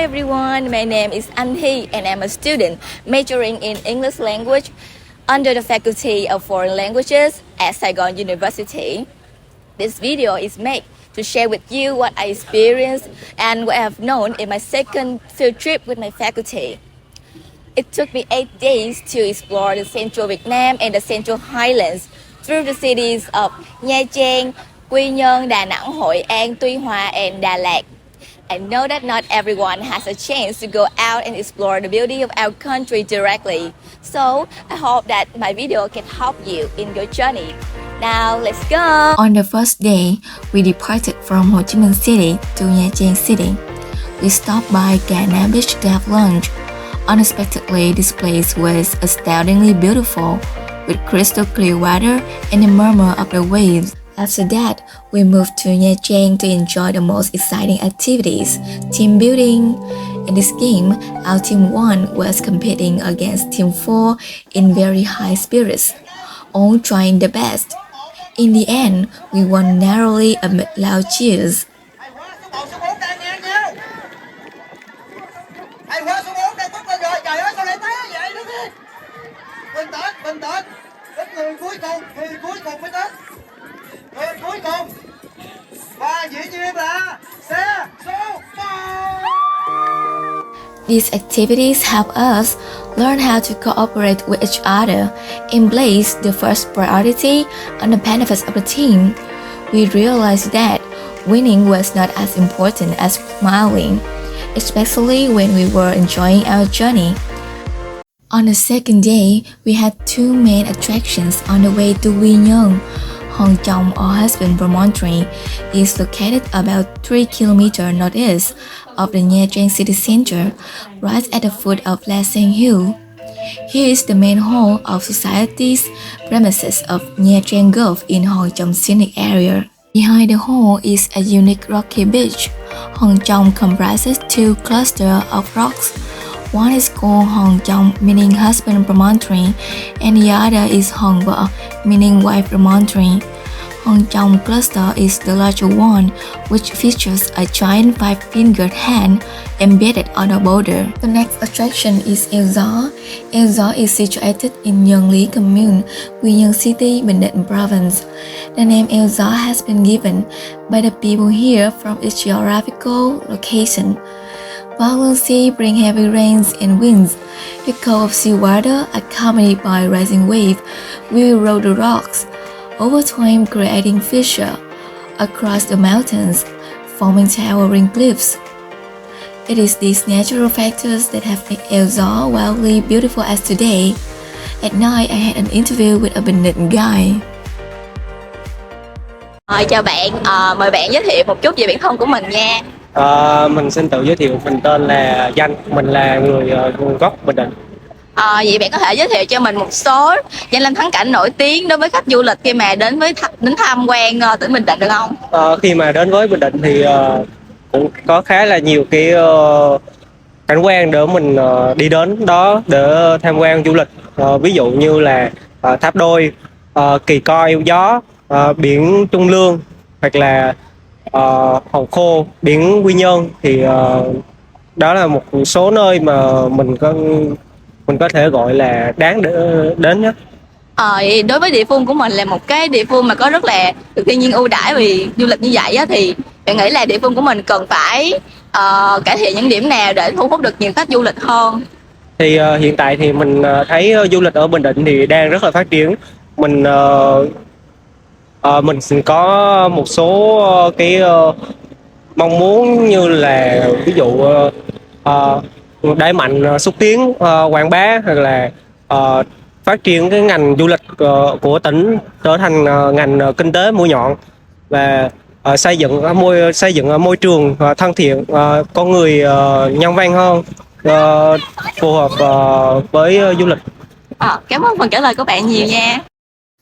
everyone, my name is enthie and I'm a student majoring in English language under the Faculty of Foreign Languages at Saigon University. This video is made to share with you what I experienced and what I have known in my second field trip with my faculty. It took me 8 days to explore the central Vietnam and the central highlands through the cities of Nha Trang, Quy Nhơn, Đà Nẵng, Hội An, Tuy Hòa, and Đà Lạt. I know that not everyone has a chance to go out and explore the beauty of our country directly. So I hope that my video can help you in your journey. Now let's go! On the first day, we departed from Ho Chi Minh City to Nha Trang City. We stopped by Ca Nam Beach to have lunch. Unexpectedly, this place was astoundingly beautiful, with crystal clear water and the murmur of the waves. After that, we moved to Nha Trang to enjoy the most exciting activities, team building. In this game, our team 1 was competing against team 4 in very high spirits, all trying their best. In the end, we won narrowly amid loud cheers. These activities help us learn how to cooperate with each other and place the first priority on the benefits of the team. We realized that winning was not as important as smiling, especially when we were enjoying our journey. On the second day, we had two main attractions on the way to Quy Nhơn. Hòn Chong or Husband Promontory is located about 3 km northeast of the Nha Trang city center, right at the foot of La Sang Hill. Here is the main hall of society's premises of Nha Trang Golf in Hòn Chong scenic area. Behind the hall is a unique rocky beach. Hòn Chong comprises two clusters of rocks. One is called Hòn Chong, meaning husband promontory, and the other is Hòn Vợ, meaning wife promontory. Hòn Chong cluster is the larger one, which features a giant 5-fingered hand embedded on a boulder. The next attraction is Eo Gió. Eo Gió is situated in Nhơn Lý Commune, Quy Nhơn City, Bình Định Province. The name Eo Gió has been given by the people here from its geographical location. Violent sea bring heavy rains and winds. The call of seawater, accompanied by rising wave, will roll the rocks, over time creating fissure across the mountains, forming towering cliffs. It is these natural factors that have made Eo Gió wildly beautiful as today. At night, I had an interview with a Bình Định guy. Chào bạn, mời bạn giới thiệu một chút về bản thân của mình nha. Mình xin tự giới thiệu, mình tên là Danh, mình là người nguồn gốc Bình Định. Vậy bạn có thể giới thiệu cho mình một số danh lam thắng cảnh nổi tiếng đối với khách du lịch khi mà đến tham quan tỉnh Bình Định được không? Khi mà đến với Bình Định thì cũng có khá là nhiều cái cảnh quan để mình đi đến đó để tham quan du lịch. Ví dụ như là Tháp Đôi, Kỳ Coi, Eo Gió, biển Trung Lương, hoặc là Hòn Khô, biển Quy Nhơn. Thì đó là một số nơi mà mình có thể gọi là đáng để đến nhất. Đối với địa phương của mình là một cái địa phương mà có rất là được thiên nhiên ưu đãi vì du lịch như vậy á, thì bạn nghĩ là địa phương của mình cần phải cải thiện những điểm nào để thu hút được nhiều khách du lịch hơn? Thì hiện tại thì mình thấy du lịch ở Bình Định thì đang rất là phát triển. Mình có một số cái mong muốn như là ví dụ đẩy mạnh xúc tiến quảng bá, hoặc là phát triển cái ngành du lịch của tỉnh trở thành ngành kinh tế mũi nhọn, và xây dựng môi trường thân thiện, con người nhân văn hơn, phù hợp với du lịch. Cảm ơn phần trả lời của bạn nhiều nha.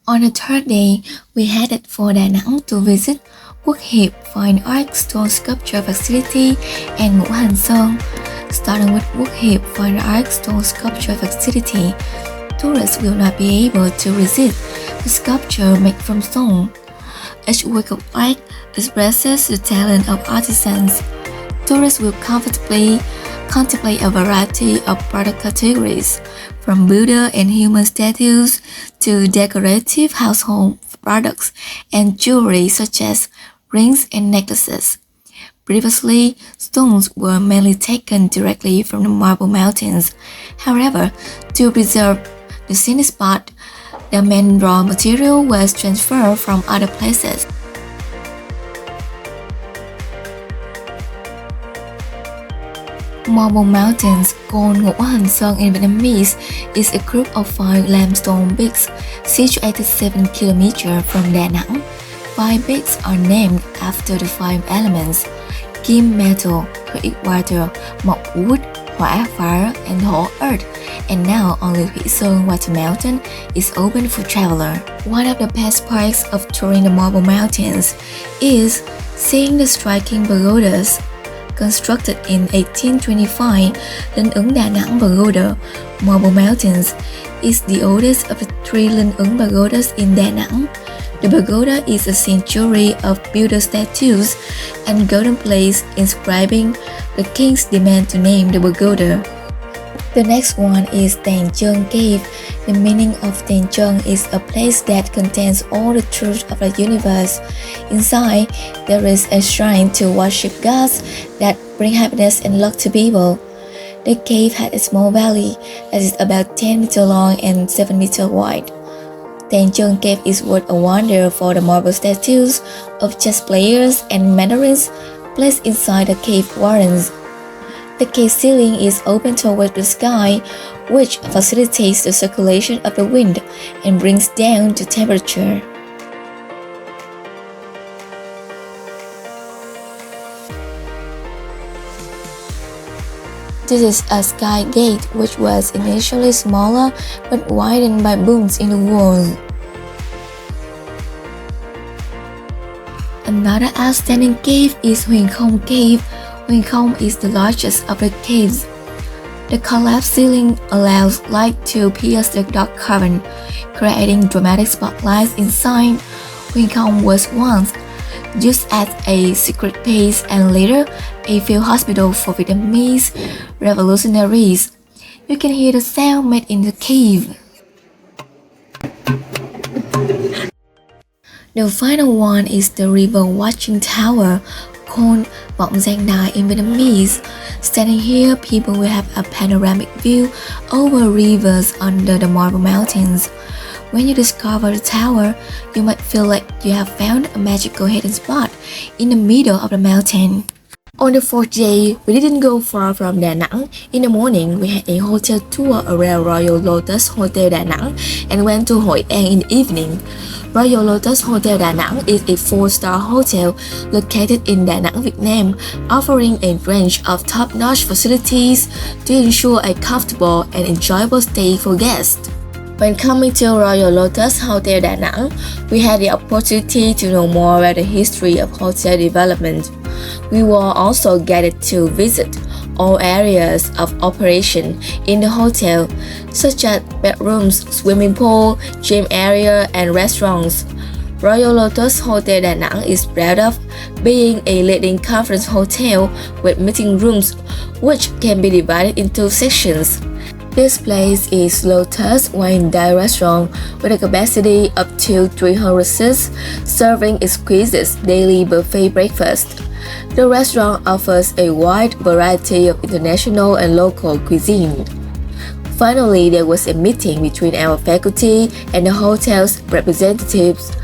On the third day, we headed for Đà Nẵng to visit Quốc Hiệp Fine Art Stone Sculpture Facility and Ngũ Hành Sơn. Starting with Quốc Hiệp Fine Art Stone Sculpture Facility, tourists will not be able to resist the sculpture made from stone. Each work of art expresses the talent of artisans. Tourists will comfortably contemplate a variety of product categories, from Buddha and human statues to decorative household products and jewelry such as rings and necklaces. Previously, stones were mainly taken directly from the Marble Mountains. However, to preserve the scenic spot, the main raw material was transferred from other places. Marble Mountains, called Ngũ Hành Sơn in Vietnamese, is a group of 5 limestone peaks situated 7 km from Da Nang. 5 peaks are named after the 5 elements: Kim metal, thủy water, mộc wood, hỏa fire, and thổ earth. And now only Thủy Sơn Water Mountain is open for traveler. One of the best parts of touring the Marble Mountains is seeing the striking pagodas. Constructed in 1825, Linh Ứng Da Nang Pagoda, Marble Mountains, is the oldest of the 3 Linh Ứng pagodas in Da Nang. The pagoda is a century of Buddha statues and golden plates inscribing the king's demand to name the pagoda. The next one is Tèn Chơn Cave. The meaning of Tèn Chơn is a place that contains all the truth of the universe. Inside, there is a shrine to worship gods that bring happiness and luck to people. The cave had a small valley that is about 10 meters long and 7 meters wide. Tèn Chơn Cave is worth a wonder for the marble statues of chess players and mandarins placed inside the cave wardens. The cave ceiling is open toward the sky, which facilitates the circulation of the wind and brings down the temperature. This is a sky gate which was initially smaller but widened by booms in the wall. Another outstanding cave is Huyền Không Cave. Huyền Không is the largest of the caves. The collapsed ceiling allows light to pierce the dark cavern, creating dramatic spotlights inside. Huyền Không was once used as a secret base and later a field hospital for Vietnamese revolutionaries. You can hear the sound made in the cave. The final one is the river watching tower, called Vọng Giang Đài in Vietnamese. Standing here, people will have a panoramic view over rivers under the Marble Mountains. When you discover the tower, you might feel like you have found a magical hidden spot in the middle of the mountain. On the 4th day, we didn't go far from Da Nang. In the morning, we had a hotel tour around Royal Lotus Hotel Da Nang and went to Hội An in the evening. Royal Lotus Hotel Da Nang is a 4-star hotel located in Da Nang, Vietnam, offering a range of top-notch facilities to ensure a comfortable and enjoyable stay for guests. When coming to Royal Lotus Hotel Da Nang, we had the opportunity to know more about the history of hotel development. We were also guided to visit all areas of operation in the hotel, such as bedrooms, swimming pool, gym area, and restaurants. Royal Lotus Hotel Da Nang is proud of being a leading conference hotel with meeting rooms which can be divided into sections. This place is Lotus Wine Dine Restaurant with a capacity up to 300 seats, serving exquisite daily buffet breakfast. The restaurant offers a wide variety of international and local cuisine. Finally, there was a meeting between our faculty and the hotel's representatives.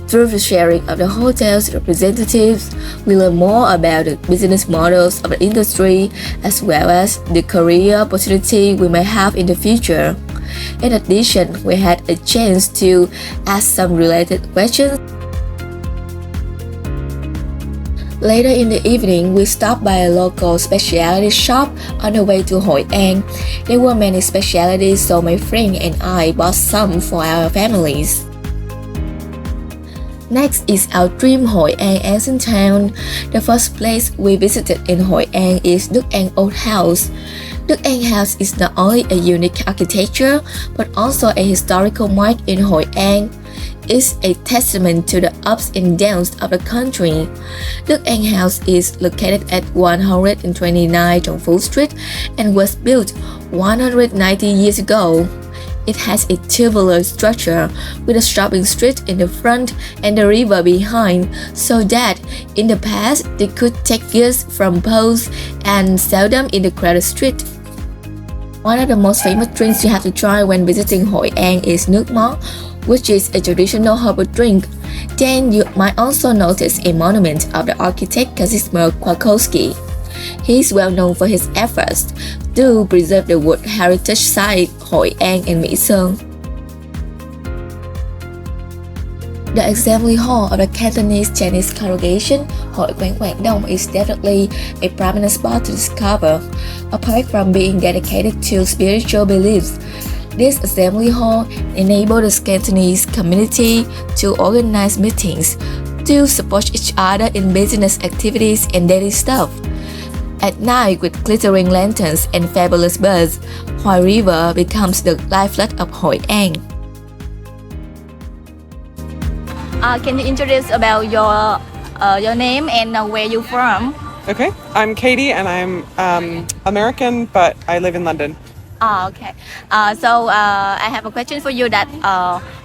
Through the sharing of the hotel's representatives, we learn more about the business models of the industry as well as the career opportunity we may have in the future. In addition, we had a chance to ask some related questions. Later in the evening, we stopped by a local specialty shop on the way to Hội An. There were many specialties, so my friend and I bought some for our families. Next is our dream Hội An ancient town. The first place we visited in Hội An is Đức An Old House. Đức An House is not only a unique architecture, but also a historical mark in Hội An. is a testament to the ups and downs of the country. Đức An House is located at 129 Trần Phú Street and was built 190 years ago. It has a tubular structure with a shopping street in the front and the river behind, so that in the past they could take goods from posts and sell them in the crowded street. One of the most famous drinks you have to try when visiting Hội An is nước mót, which is a traditional herbal drink. Then you might also notice a monument of the architect Kazimierz Kwiatkowski. He is well known for his efforts to preserve the World Heritage Site Hội An and Mỹ Sơn. The Assembly Hall of the Cantonese Chinese congregation, Hội Quán Quảng Đông, is definitely a prominent spot to discover. Apart from being dedicated to spiritual beliefs, this assembly hall enabled the Cantonese community to organize meetings, to support each other in business activities and daily stuff. At night, with glittering lanterns and fabulous birds, Hoài River becomes the lifeblood of Hội An. Can you introduce about your name and where you're from? Okay, I'm Katie and I'm American, but I live in London. Okay. So I have a question for you that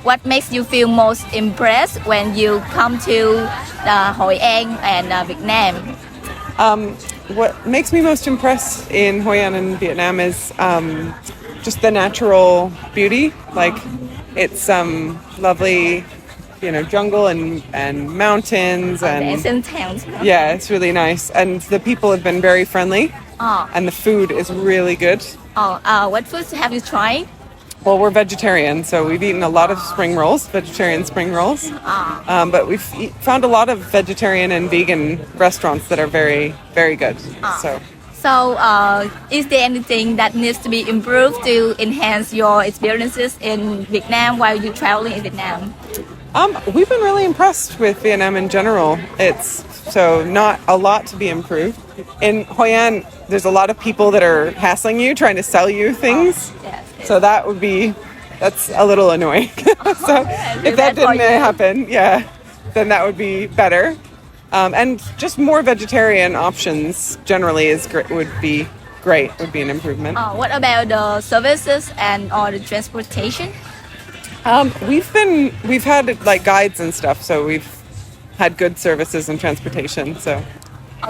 what makes you feel most impressed when you come to Hội An and Vietnam? What makes me most impressed in Hoi An and Vietnam is just the natural beauty. Like it's lovely, jungle and mountains and Ancient towns. yeah, it's really nice. And the people have been very friendly. And the food is really good. What foods have you tried? Well, we're vegetarian, so we've eaten a lot of spring rolls, vegetarian spring rolls. But we've found a lot of vegetarian and vegan restaurants that are very, very good. So, is there anything that needs to be improved to enhance your experiences in Vietnam while you're traveling in Vietnam? We've been really impressed with Vietnam in general. It's so not a lot to be improved. In Hoi An, there's a lot of people that are hassling you, trying to sell you things. Yes. So that's a little annoying. So if that didn't happen, then that would be better. And just more vegetarian options generally would be an improvement. What about the services or the transportation? We've had like guides and stuff, so we've had good services and transportation. So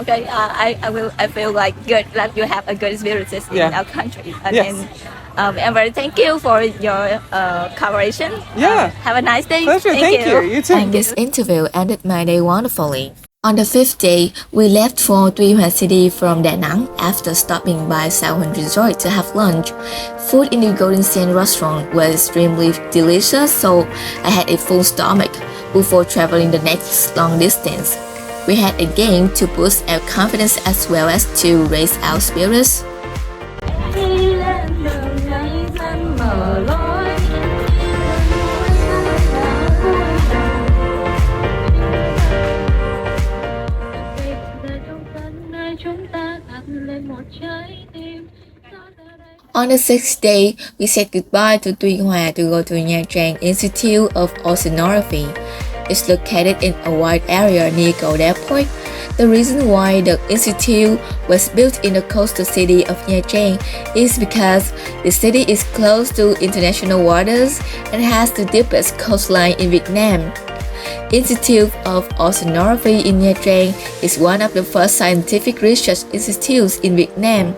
okay, I feel like good that you have a good experiences in our country. Yes. And very thank you for your cooperation. Yeah. Have a nice day. Pleasure. Thank you. You too. And this interview ended my day wonderfully. On the fifth day, we left for Tuy Hòa City from Da Nang after stopping by Sao Huỳnh Resort to have lunch. Food in the Golden Sand restaurant was extremely delicious, so I had a full stomach before traveling the next long distance. We had a game to boost our confidence as well as to raise our spirits. On the sixth day, we said goodbye to Tuy Hòa to go to Nha Trang Institute of Oceanography. It's located in a wide area near Gold Airport. The reason why the institute was built in the coastal city of Nha Trang is because the city is close to international waters and has the deepest coastline in Vietnam. Institute of Oceanography in Nha Trang is one of the first scientific research institutes in Vietnam,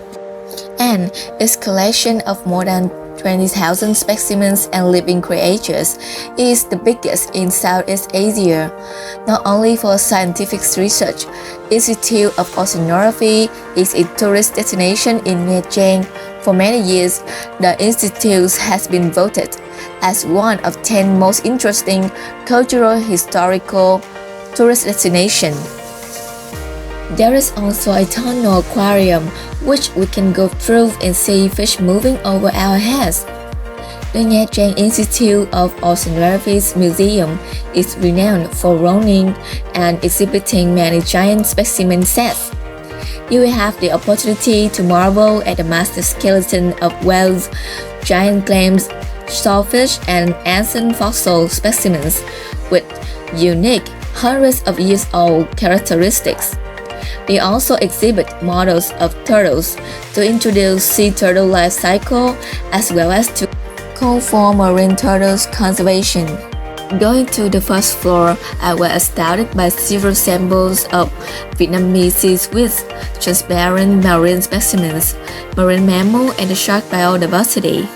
and its collection of more than 20,000 specimens and living creatures is the biggest in Southeast Asia. Not only for scientific research, Institute of Oceanography is a tourist destination in Nha Trang. For many years, the institute has been voted as one of 10 most interesting cultural historical tourist destinations. There is also a tunnel aquarium which we can go through and see fish moving over our heads. The Nha Trang Institute of Oceanography's museum is renowned for owning and exhibiting many giant specimen sets. You will have the opportunity to marvel at the master skeleton of whales, giant clams, shellfish, and ancient fossil specimens with unique hundreds of years old characteristics. They also exhibit models of turtles to introduce sea turtle life cycle as well as to call for marine turtles conservation. Going to the first floor, I was astounded by several samples of Vietnamese sea squids, transparent marine specimens, marine mammal, and the shark biodiversity.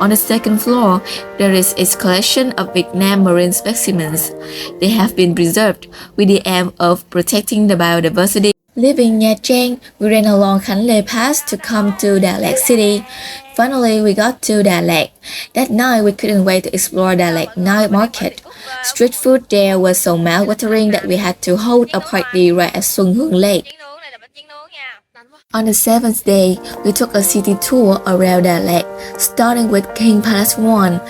On the second floor, there is a collection of Vietnam marine specimens. They have been preserved with the aim of protecting the biodiversity. Leaving Nha Trang, we ran along Khánh Lê Pass to come to Đà Lạt City. Finally, we got to Đà Lạt. That night, we couldn't wait to explore Đà Lạt night market. Street food there was so mouth-watering that we had to hold a party right at Xuân Hương Lake. On the seventh day, we took a city tour around Đà Lạt, starting with King Palace 1.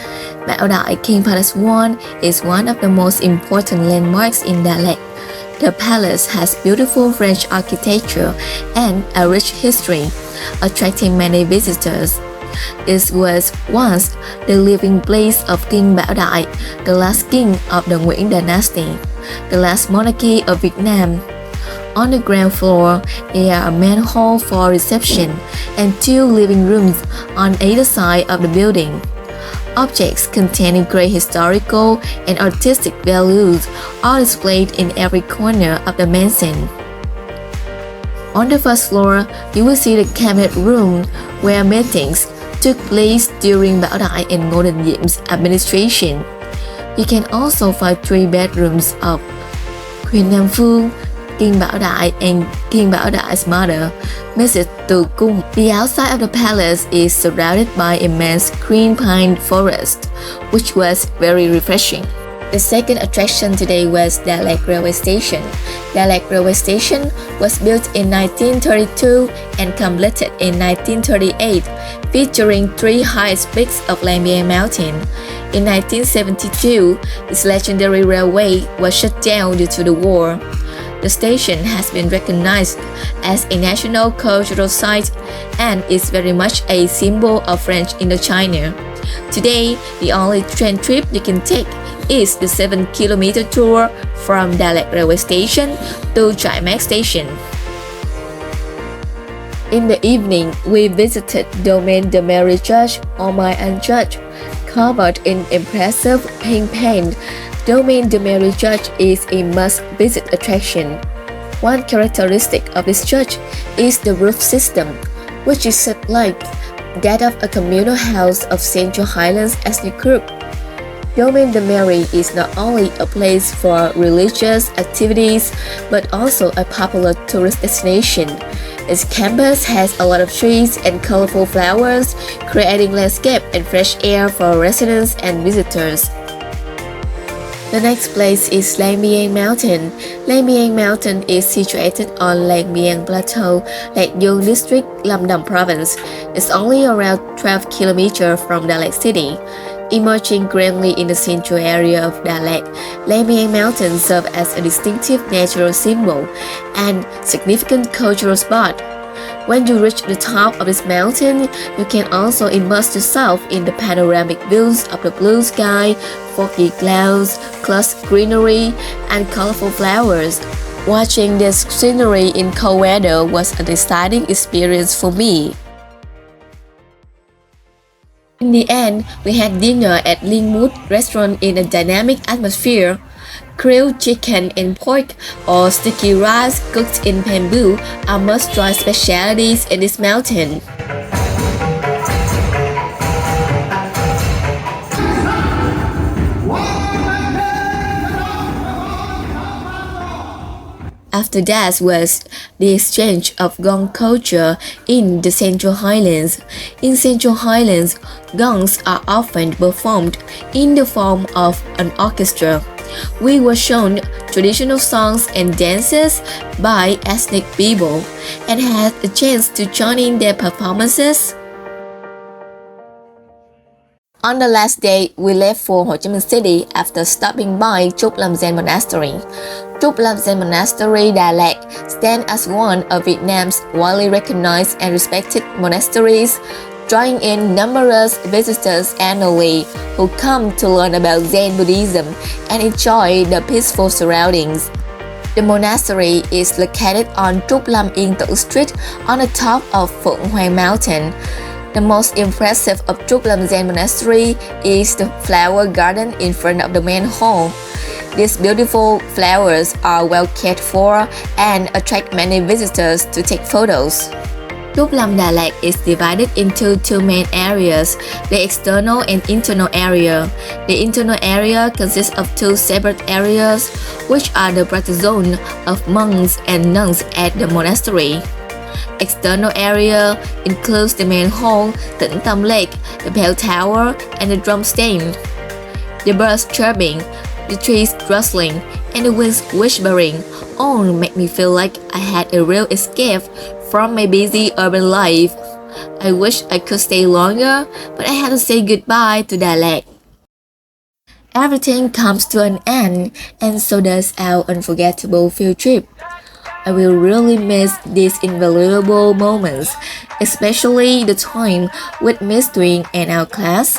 Bảo Đại King Palace 1 is one of the most important landmarks in Đà Lạt. The palace has beautiful French architecture and a rich history, attracting many visitors. This was once the living place of King Bảo Đại, the last king of the Nguyễn dynasty, the last monarchy of Vietnam. On the ground floor, there are a main hall for reception and 2 living rooms on either side of the building. Objects containing great historical and artistic values are displayed in every corner of the mansion. On the first floor, you will see the cabinet room where meetings took place during Bảo Đại and Ngô Đình Diệm administration. You can also find 3 bedrooms of Quỳnh Anh, King Bảo Đại, and King Bảo Đại mother, Mrs. Từ Cung. The outside of the palace is surrounded by immense green pine forest, which was very refreshing. The second attraction today was Đà Lạt Railway Station. Đà Lạt Railway Station was built in 1932 and completed in 1938, featuring 3 highest peaks of Lang Biang Mountain. In 1972, this legendary railway was shut down due to the war. The station has been recognized as a national cultural site and is very much a symbol of French Indochina. Today, the only train trip you can take is the 7-kilometer tour from Đà Lạt Railway Station to Trại Mác Station. In the evening, we visited Domaine de Mary Church or My An Church, covered in impressive pink paint. Domaine de Mary Church is a must-visit attraction. One characteristic of this church is the roof system, which is like that of a communal house of Central Highlands ethnic group. Domaine de Mary is not only a place for religious activities, but also a popular tourist destination. Its campus has a lot of trees and colorful flowers, creating landscape and fresh air for residents and visitors. The next place is Lang Biang Mountain. Lang Biang Mountain is situated on Lang Biang Plateau, Lạc Dương District, Lâm Đồng Province. It's only around 12 kilometers from Đà Lạt City. Emerging grandly in the central area of Đà Lạt, Lang Biang Mountain serves as a distinctive natural symbol and significant cultural spot. When you reach the top of this mountain, you can also immerse yourself in the panoramic views of the blue sky, foggy clouds, lush greenery, and colorful flowers. Watching this scenery in cold weather was an exciting experience for me. In the end, we had dinner at Linwood restaurant in a dynamic atmosphere. Grilled chicken and pork or sticky rice cooked in bamboo are must-try specialties in this mountain. After that was the exchange of gong culture in the Central Highlands. In Central Highlands, gongs are often performed in the form of an orchestra. We were shown traditional songs and dances by ethnic people and had a chance to join in their performances. On the last day, we left for Ho Chi Minh City after stopping by Trúc Lâm Giang Monastery. Trúc Lâm Giang Monastery, Đà Lạt stands as one of Vietnam's widely recognized and respected monasteries. drawing in numerous visitors annually who come to learn about Zen Buddhism and enjoy the peaceful surroundings. The monastery is located on Trúc Lâm Yên Tử Street on the top of Phượng Hoàng Mountain. The most impressive of Trúc Lâm Zen Monastery is the flower garden in front of the main hall. These beautiful flowers are well cared for and attract many visitors to take photos. Trúc Lâm Đà Lạt is divided into two main areas, the external and internal area. The internal area consists of two separate areas, which are the practice zone of monks and nuns at the monastery. External area includes the main hall, Tĩnh Tâm Lake, the bell tower, and the drum stand. The birds chirping, the trees rustling, and the winds whispering all make me feel like I had a real escape from my busy urban life. I wish I could stay longer, but I had to say goodbye to Đà Lạt. Everything comes to an end, and so does our unforgettable field trip. I will really miss these invaluable moments, especially the time with Miss Tuyên and our class.